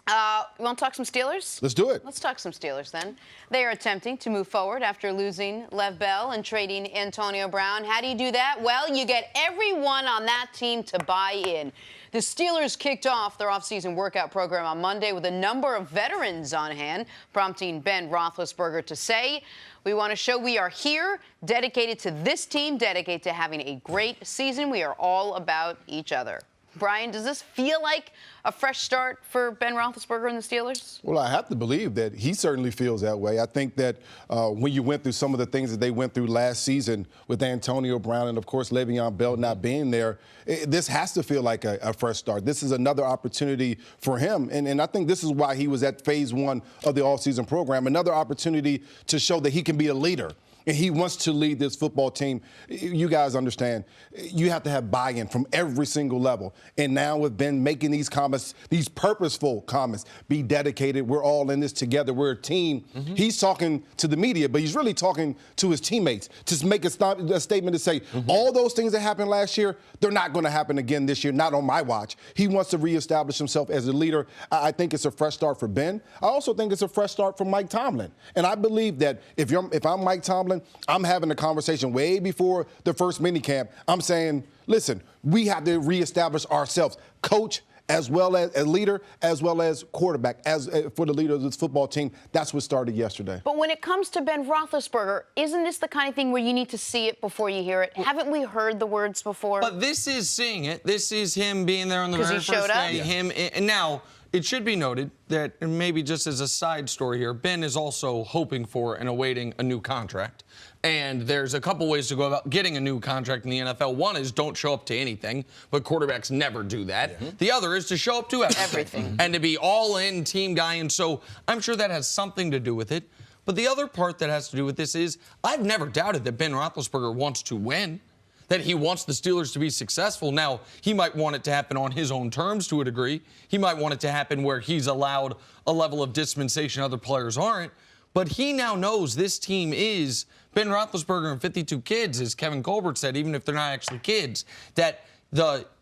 You want to talk some Steelers? Let's do it. Let's talk some Steelers then. They are attempting to move forward after losing Lev Bell and trading Antonio Brown. How do you do that? Well, you get everyone on that team to buy in. The Steelers kicked off their offseason workout program on Monday with a number of veterans on hand, prompting Ben Roethlisberger to say, we want to show we are here, dedicated to this team, dedicated to having a great season. We are all about each other. Brian, does this feel like a fresh start for Ben Roethlisberger and the Steelers? Well, I have to believe that he certainly feels that way. I think that when you went through some of the things that they went through last season with Antonio Brown and, of course, Le'Veon Bell not being there, this has to feel like a fresh start. This is another opportunity for him, and I think this is why he was at phase 1 of the offseason program, another opportunity to show that he can be a leader. and he wants to lead this football team. You guys understand, you have to have buy-in from every single level. And now with Ben making these comments, these purposeful comments, be dedicated, we're all in this together, we're a team. He's talking to the media, but he's really talking to his teammates to make a statement to say, all those things that happened last year, they're not going to happen again this year, not on my watch. He wants to reestablish himself as a leader. I think it's a fresh start for Ben. I also think it's a fresh start for Mike Tomlin. And I believe that if I'm Mike Tomlin, I'm having a conversation way before the first minicamp. I'm saying, listen, we have to reestablish ourselves, coach as well as a leader, as well as quarterback, as for the leader of this football team. That's what started yesterday. But when it comes to Ben Roethlisberger, isn't this the kind of thing where you need to see it before you hear it? Haven't we heard the words before? But this is seeing it. This is him being there on the very first day. And now, it should be noted that, and maybe just as a side story here, Ben is also hoping for and awaiting a new contract. And there's a couple ways to go about getting a new contract in the NFL. One is don't show up to anything, but quarterbacks never do that. The other is to show up to everything and to be all-in team guy. And so I'm sure that has something to do with it. But the other part that has to do with this is I've never doubted that Ben Roethlisberger wants to win, that he wants the Steelers to be successful. Now, he might want it to happen on his own terms to a degree. He might want it to happen where he's allowed a level of dispensation other players aren't. But he now knows this team is Ben Roethlisberger and 52 kids, as Kevin Colbert said, even if they're not actually kids, that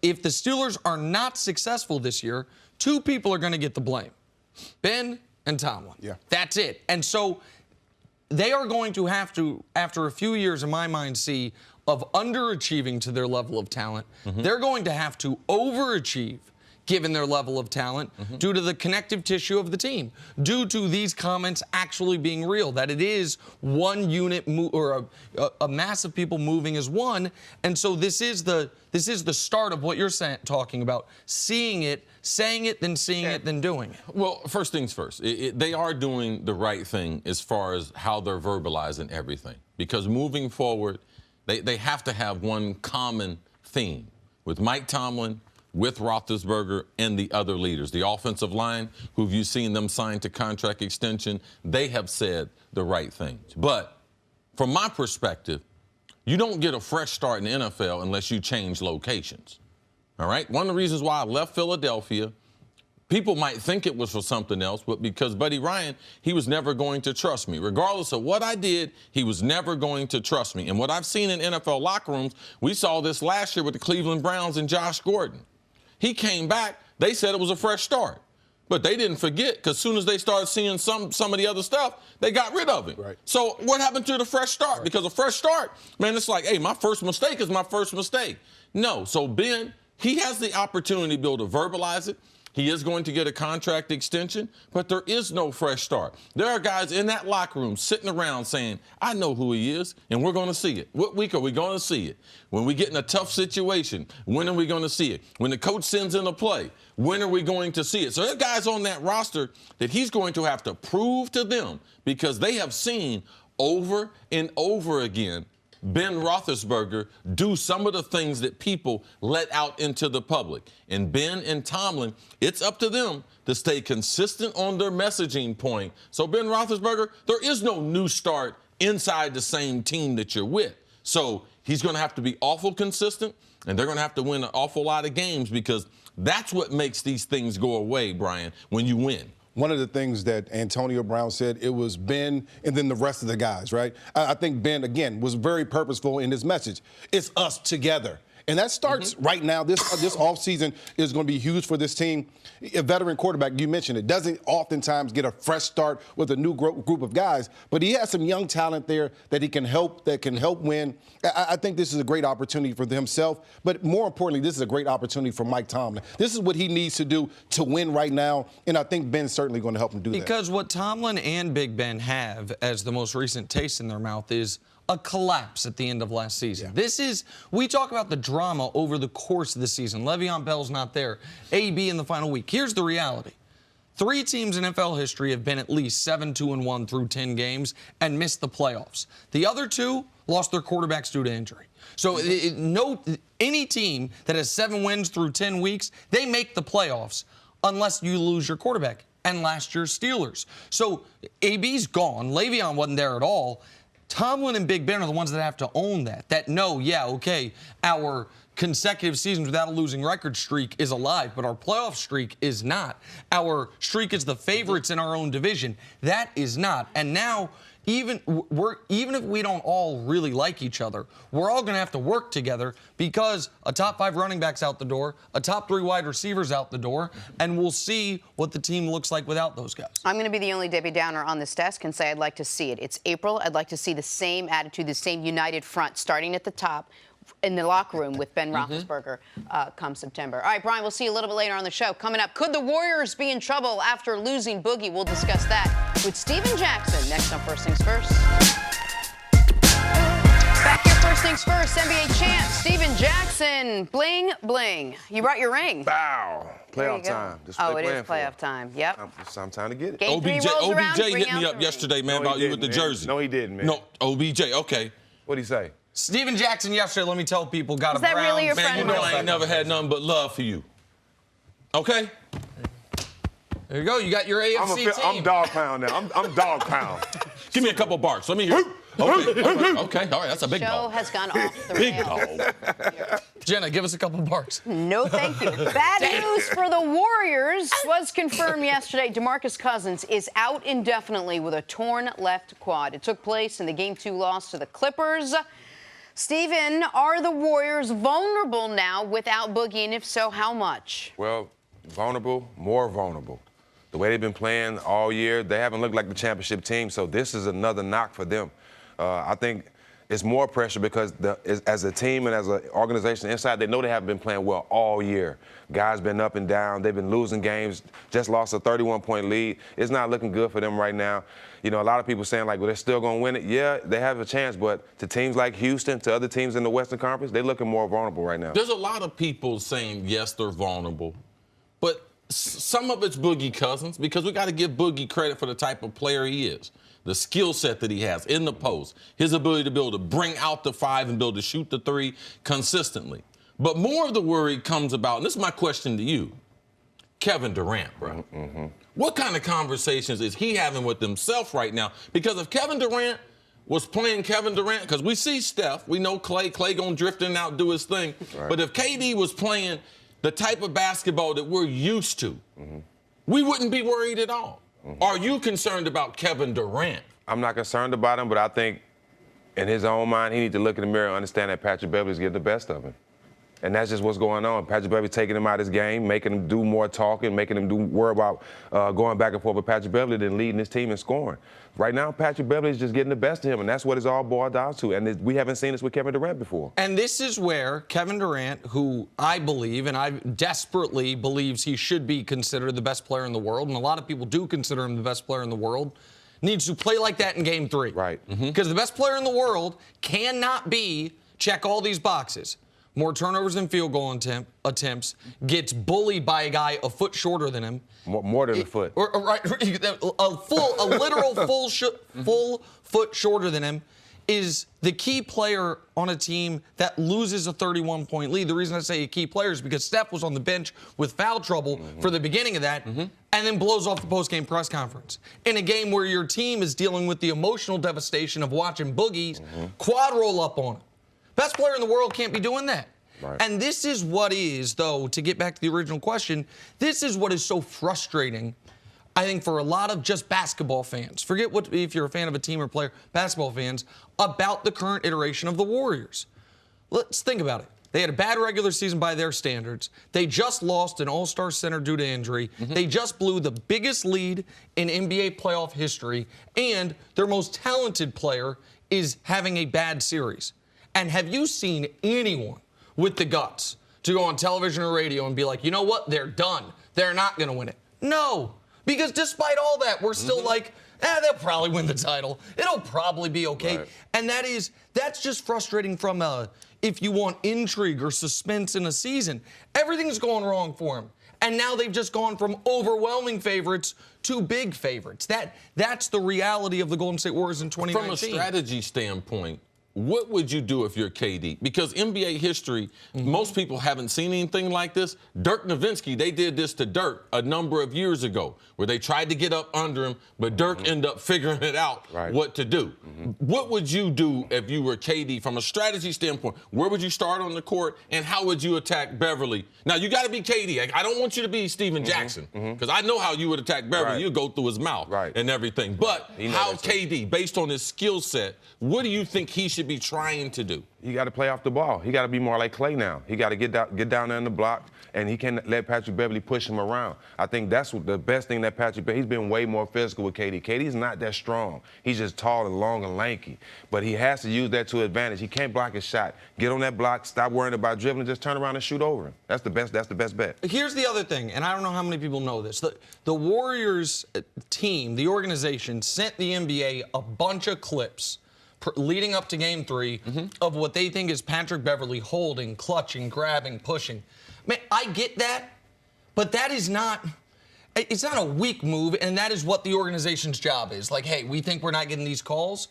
if the Steelers are not successful this year, two people are going to get the blame, Ben and Tomlin. Yeah. That's it. And so they are going to have to, after a few years, in my mind, see of underachieving to their level of talent, they're going to have to overachieve given their level of talent due to the connective tissue of the team, due to these comments actually being real, that it is one unit or a mass of people moving as one. And so this is the start of what you're talking about, seeing it, saying it, then seeing it, then doing it. Well, first things first, they are doing the right thing as far as how they're verbalizing everything, because moving forward, they have to have one common theme with Mike Tomlin, with Roethlisberger and the other leaders. The offensive line, who've you seen them sign to contract extension, they have said the right things. But from my perspective, you don't get a fresh start in the NFL unless you change locations. All right? One of the reasons why I left Philadelphia, people might think it was for something else, but because Buddy Ryan, he was never going to trust me. Regardless of what I did, he was never going to trust me. And what I've seen in NFL locker rooms, we saw this last year with the Cleveland Browns and Josh Gordon. He came back, they said it was a fresh start. But they didn't forget, because as soon as they started seeing some of the other stuff, they got rid of it. Right. So what happened to the fresh start? Right. Because a fresh start, man, it's like, hey, my first mistake is my first mistake. No, so Ben, he has the opportunity to be able to verbalize it. He is going to get a contract extension, but there is no fresh start. There are guys in that locker room sitting around saying, I know who he is, and we're going to see it. What week are we going to see it? When we get in a tough situation, when are we going to see it? When the coach sends in a play, when are we going to see it? So there are guys on that roster that he's going to have to prove to them, because they have seen over and over again Ben Roethlisberger do some of the things that people let out into the public. And Ben and Tomlin, it's up to them to stay consistent on their messaging point. So Ben Roethlisberger, there is no new start inside the same team that you're with. So he's going to have to be awful consistent, and they're going to have to win an awful lot of games, because that's what makes these things go away, Brian, when you win. One of the things that Antonio Brown said, it was Ben and then the rest of the guys, right? I think Ben, again, was very purposeful in his message. It's us together. And that starts right now. This offseason is going to be huge for this team. A veteran quarterback, you mentioned it, doesn't oftentimes get a fresh start with a new group of guys, but he has some young talent there that can help win. I think this is a great opportunity for himself, but more importantly, this is a great opportunity for Mike Tomlin. This is what he needs to do to win right now, and I think Ben's certainly going to help him do that. Because what Tomlin and Big Ben have as the most recent taste in their mouth is a collapse at the end of last season. Yeah. We talk about the drama over the course of the season. Le'Veon Bell's not there. AB in the final week. Here's the reality. 3 teams in NFL history have been at least 7-2-1 through 10 games and missed the playoffs. The other 2 lost their quarterbacks due to injury. So any team that has 7 wins through 10 weeks, they make the playoffs unless you lose your quarterback. And last year's Steelers. So AB's gone. Le'Veon wasn't there at all. Tomlin and Big Ben are the ones that have to own that no, yeah, okay, our consecutive seasons without a losing record streak is alive, but our playoff streak is not. Our streak is the favorites in our own division. That is not. And now, even if we don't all really like each other, we're all going to have to work together because a top 5 running back's out the door, a top 3 wide receivers out the door, and we'll see what the team looks like without those guys. I'm going to be the only Debbie Downer on this desk and say I'd like to see it. It's April. I'd like to see the same attitude, the same united front starting at the top in the locker room with Ben Roethlisberger come September. All right, Brian, we'll see you a little bit later on the show. Coming up, could the Warriors be in trouble after losing Boogie? We'll discuss that with Steven Jackson next on First Things First. Back here, First Things First, NBA champ Steven Jackson. Bling, bling. You brought your ring. Bow. Playoff time. Oh, it is playoff time. Yep. It's time to get it. Game 3 rolls around, OBJ bring hit me out up the yesterday, ring. man, No, about he you with the didn't, man. jersey. No, he didn't, man. No, OBJ, okay. What'd he say? Steven Jackson yesterday, let me tell people, got Is a that brown. really your Man, friend? you know I ain't never had nothing but love for you. Okay? There you go. You got your AFC team. I'm dog pound now. I'm dog pound. Give me a couple barks. Let me hear. Okay. All right. That's a big Show dog. has gone off the Big rails. dog. Jenna, give us a couple barks. No, thank you. Bad news for the Warriors was confirmed yesterday. Demaryius Cousins is out indefinitely with a torn left quad. It took place in the Game 2 loss to the Clippers. Steven, are the Warriors vulnerable now without Boogie, and if so, how much? Well, vulnerable, more vulnerable. The way they've been playing all year, they haven't looked like the championship team, so this is another knock for them. I think it's more pressure because as a team and as an organization inside, they know they haven't been playing well all year. Guys been up and down. They've been losing games, just lost a 31-point lead. It's not looking good for them right now. You know, a lot of people saying, like, well, they're still going to win it. Yeah, they have a chance, but to teams like Houston, to other teams in the Western Conference, they're looking more vulnerable right now. There's a lot of people saying, yes, they're vulnerable, but some of it's Boogie Cousins because we got to give Boogie credit for the type of player he is. The skill set that he has in the post, his ability to be able to bring out the 5 and be able to shoot the 3 consistently. But more of the worry comes about, and this is my question to you, Kevin Durant, bro. Mm-hmm. What kind of conversations is he having with himself right now? Because if Kevin Durant was playing Kevin Durant, because we see Steph, we know Clay gonna drift in and out, do his thing. Right. But if KD was playing the type of basketball that we're used to, we wouldn't be worried at all. Are you concerned about Kevin Durant? I'm not concerned about him, but I think in his own mind, he needs to look in the mirror and understand that Patrick Beverley's getting the best of him. And that's just what's going on. Patrick Beverley taking him out of his game, making him do more talking, making him worry about going back and forth with Patrick Beverley than leading his team and scoring. Right now, Patrick Beverley is just getting the best of him, and that's what it's all boiled down to. And we haven't seen this with Kevin Durant before. And this is where Kevin Durant, who I believe, and I desperately believes he should be considered the best player in the world, and a lot of people do consider him the best player in the world, needs to play like that in Game 3. Right. Because the best player in the world cannot be check all these boxes. More turnovers than field goal attempts, gets bullied by a guy a foot shorter than him. More than a foot. Right, a literal full foot shorter than him, is the key player on a team that loses a 31-point lead. The reason I say a key player is because Steph was on the bench with foul trouble for the beginning of that, and then blows off the post-game press conference. In a game where your team is dealing with the emotional devastation of watching Boogie's quad roll up on him. Best player in the world can't be doing that. Right. And this is what is, though, to get back to the original question, this is what is so frustrating, I think, for a lot of just basketball fans. Forget if you're a fan of a team or player, basketball fans, about the current iteration of the Warriors. Let's think about it. They had a bad regular season by their standards. They just lost an all-star center due to injury. They just blew the biggest lead in NBA playoff history. And their most talented player is having a bad series. And have you seen anyone with the guts to go on television or radio and be like, you know what, they're done. They're not going to win it. No, because despite all that, we're still like, they'll probably win the title. It'll probably be okay. Right. And that's just frustrating from if you want intrigue or suspense in a season. Everything's going wrong for them. And now they've just gone from overwhelming favorites to big favorites. That's the reality of the Golden State Warriors in 2019. From a strategy standpoint, what would you do if you're KD? Because NBA history, most people haven't seen anything like this. Dirk Nowitzki, they did this to Dirk a number of years ago, where they tried to get up under him, but Dirk ended up figuring it out what to do. What would you do if you were KD from a strategy standpoint? Where would you start on the court, and how would you attack Beverly? Now, you got to be KD. I don't want you to be Steven Jackson, because I know how you would attack Beverly. You'd go through his mouth and everything. But how KD, based on his skill set, what do you think he should be trying to do? He got to play off the ball. He got to be more like Clay now. He got to get down there in the block, and he can't let Patrick Beverly push him around. I think that's the best thing that Patrick Beverly, he's been way more physical with KD. KD's not that strong. He's just tall and long and lanky. But he has to use that to advantage. He can't block his shot. Get on that block, stop worrying about dribbling, just turn around and shoot over him. That's the best bet. Here's the other thing, and I don't know how many people know this. The Warriors team, the organization, sent the NBA a bunch of clips leading up to Game 3 of what they think is Patrick Beverly holding, clutching, grabbing, pushing. Man, I get that, but that is not – it's not a weak move, and that is what the organization's job is. Like, hey, we think we're not getting these calls,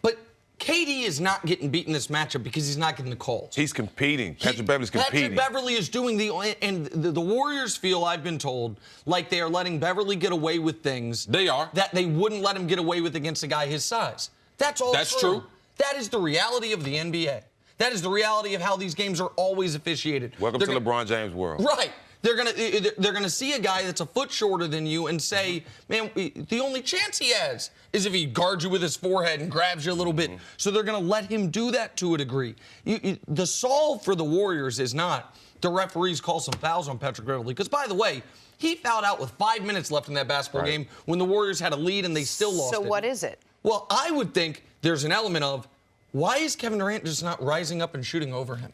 but KD is not getting beat in this matchup because he's not getting the calls. He's competing. Patrick Beverly's competing. Patrick Beverly is doing the Warriors feel, I've been told, like they are letting Beverly get away with things. They are. That they wouldn't let him get away with against a guy his size. That's all true. That is the reality of the NBA. That is the reality of how these games are always officiated. Welcome to LeBron James' world. Right. They're gonna see a guy that's a foot shorter than you and say, man, the only chance he has is if he guards you with his forehead and grabs you a little bit. So they're gonna let him do that to a degree. The solve for the Warriors is not the referees call some fouls on Patrick Beverly. Because, by the way, he fouled out with 5 minutes left in that basketball game when the Warriors had a lead and they still lost it. So what is it? Well, I would think there's an element of, why is Kevin Durant just not rising up and shooting over him?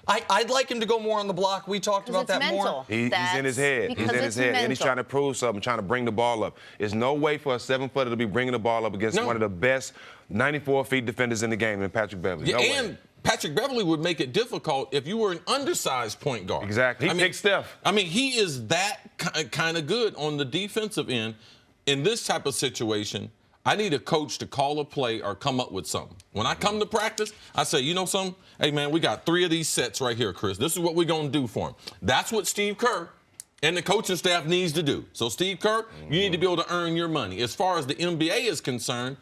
I'd like him to go more on the block. We talked about that more. He's in his head. He's in his head, and he's trying to prove something, trying to bring the ball up. There's no way for a 7-footer to be bringing the ball up against one of the best 94-feet defenders in the game, in Patrick Beverly. No way. Patrick Beverly would make it difficult if you were an undersized point guard. Exactly. He picked Steph. I mean, he is that kind of good on the defensive end. In this type of situation, I need a coach to call a play or come up with something. When I come to practice, I say, you know something? Hey, man, we got 3 of these sets right here, Chris. This is what we're going to do for him. That's what Steve Kerr and the coaching staff needs to do. So, Steve Kerr, you need to be able to earn your money. As far as the NBA is concerned,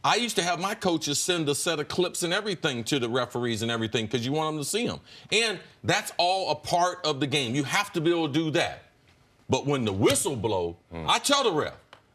I used to have my coaches send a set of clips and everything to the referees and everything because you want them to see them. And that's all a part of the game. You have to be able to do that. But when the whistle blows, I tell the ref,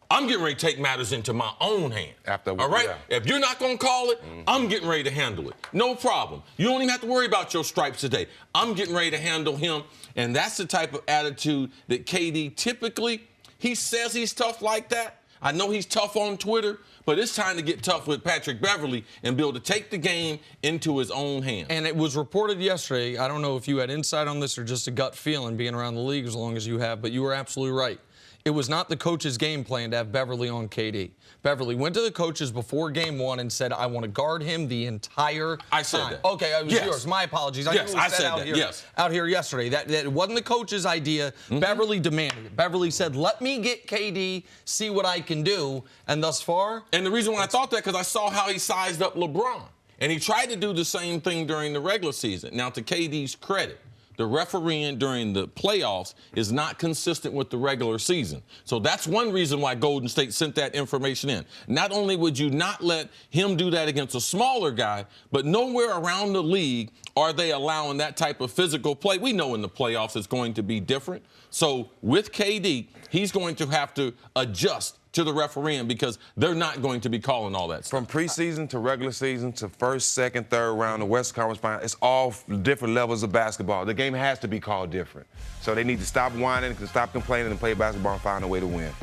I'm getting ready to take matters into my own hands. All right? Yeah. If you're not going to call it, I'm getting ready to handle it. No problem. You don't even have to worry about your stripes today. I'm getting ready to handle him. And that's the type of attitude that KD typically, he says he's tough like that. I know he's tough on Twitter, but it's time to get tough with Patrick Beverly and be able to take the game into his own hands. And it was reported yesterday, I don't know if you had insight on this or just a gut feeling being around the league as long as you have, but you were absolutely right. It was not the coach's game plan to have Beverly on KD. Beverly went to the coaches before Game 1 and said, I want to guard him the entire time. I said that. Okay, it was yours. My apologies. I said that. Out here yesterday. That wasn't the coach's idea. Beverly demanded it. Beverly said, let me get KD, see what I can do. And thus far... And the reason why I thought that, because I saw how he sized up LeBron. And he tried to do the same thing during the regular season. Now, to KD's credit, the refereeing during the playoffs is not consistent with the regular season. So that's one reason why Golden State sent that information in. Not only would you not let him do that against a smaller guy, but nowhere around the league are they allowing that type of physical play. We know in the playoffs it's going to be different. So with KD, he's going to have to adjust to the refereeing because they're not going to be calling all that stuff. From preseason to regular season to first, second, third round, the West Conference Final, it's all different levels of basketball. The game has to be called different. So they need to stop whining, stop complaining, and play basketball and find a way to win.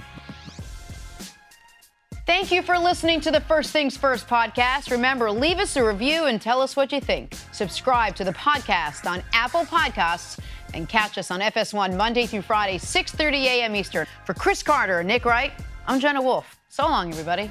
Thank you for listening to the First Things First podcast. Remember, leave us a review and tell us what you think. Subscribe to the podcast on Apple Podcasts and catch us on FS1 Monday through Friday, 6:30 a.m. Eastern. For Cris Carter and Nick Wright, I'm Jenna Wolfe. So long, everybody.